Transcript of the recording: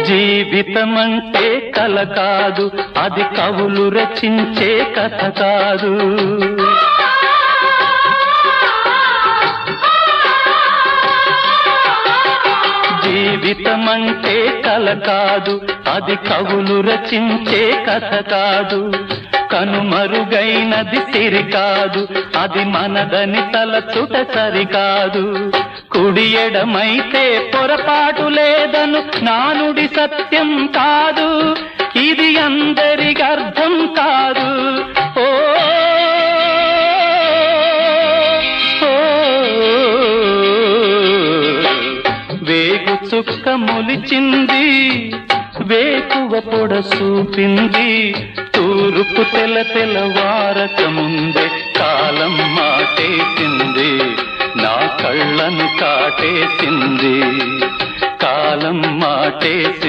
జీవితమంటే కల కాదు, అది కవులు రచించే కథ కాదు. జీవితమంటే కల కాదు, అది కవులు రచించే కథ కాదు. కనుమరుగైనది సిరి కాదు, అది మనదని తలచుట సరికాదు. కుడి ఎడమైతే పొరపాటు లేదను నానుడి సత్యం కాదు, ఇది అందరికి అర్థం కాదు. ఓ వేగు చుక్క మొలిచింది, వేకువ పొడ చూపింది, తూరుపు తెల్లవారక ముందే కాలం మాటేసింది, నా కళ్ళను కాటేసింది, కాలం మాటేసింది.